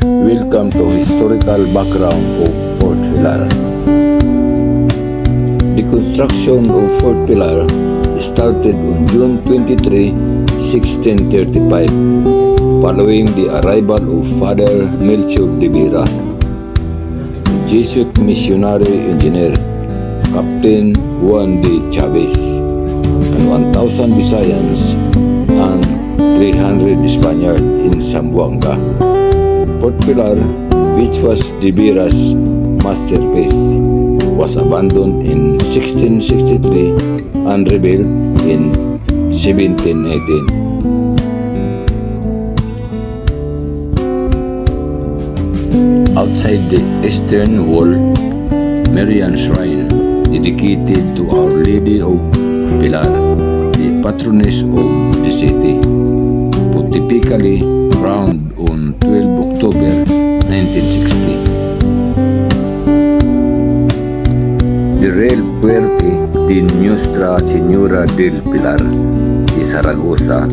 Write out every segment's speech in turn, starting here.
Welcome to historical background of Fort Pilar. The construction of Fort Pilar started on June 23, 1635, following the arrival of Father Melchor de Vera, the Jesuit missionary engineer, Captain Juan de Chavez, and 1,000 Visayans and 300 Spaniards in Zamboanga. Fort Pilar, which was de Vera's masterpiece, was abandoned in 1663 and rebuilt in 1718. Outside the eastern wall, Marian Shrine, dedicated to Our Lady of Pilar, the patroness of the city, pontifically crowned on 12 October 1960. The Real Puerte de Nuestra Señora del Pilar de Zaragoza,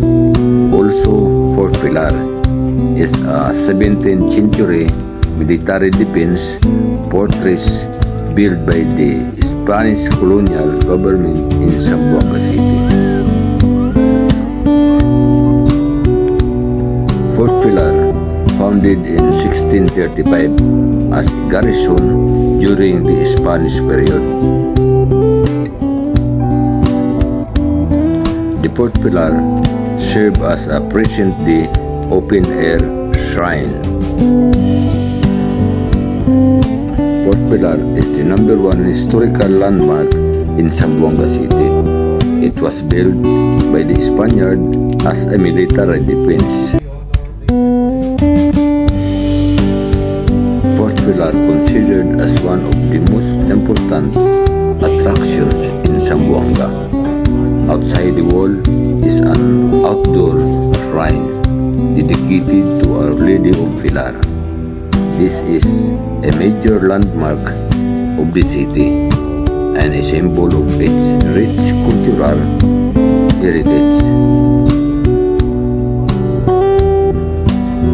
also Fort Pilar, is a 17th century military defense fortress built by the Spanish colonial government in Zamboanga City. Fort Pilar, founded in 1635 as a garrison during the Spanish period. The Fort Pilar served as a present-day open-air shrine. Fort Pilar is the #1 historical landmark in Zamboanga City. It was built by the Spaniards as a military defense. Fort Pilar, considered as one of the most important attractions in Zamboanga. Outside the wall is an outdoor shrine dedicated to Our Lady of Pilar. This is a major landmark of the city and a symbol of its rich cultural heritage.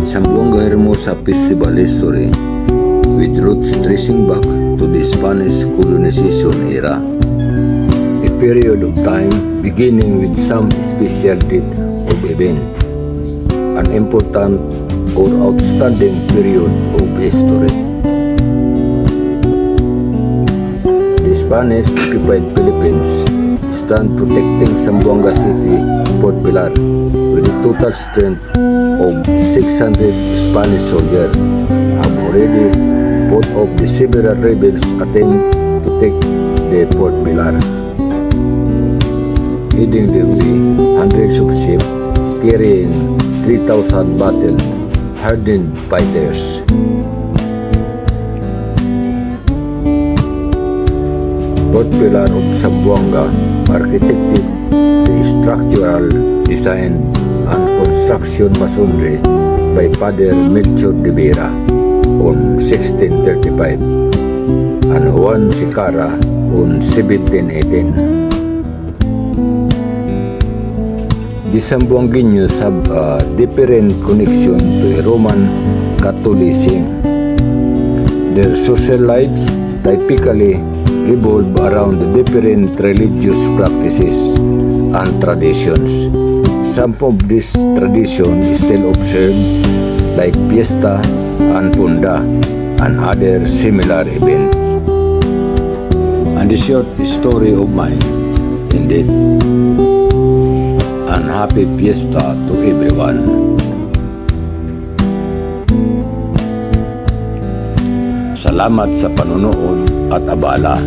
Zamboanga Hermosa Festival history, with roots tracing back to the Spanish colonization era, a period of time beginning with some special date of event, an important or outstanding period of history. The Spanish-occupied Philippines stand protecting Zamboanga City, Fort Pilar, with a total strength of 600 Spanish soldiers, have already fought off the several rebels attempt to take the Fort Pilar. Heading there will be hundreds of ships carrying 3,000 battle-hardened fighters. Fort Pilar of Zamboanga, architected the structural design and construction masonry by Father Melchor de Vera on 1635 and Juan Sicara on 1718. The Zamboangueños have a different connection to Roman Catholicism. Their social lives typically revolve around the different religious practices and traditions. Some of these traditions still observed, like Fiesta and Ponda and other similar events. And a short story of mine, indeed. And happy Fiesta to everyone. Salamat sa panonood at abala,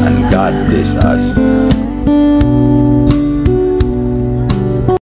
and God bless us.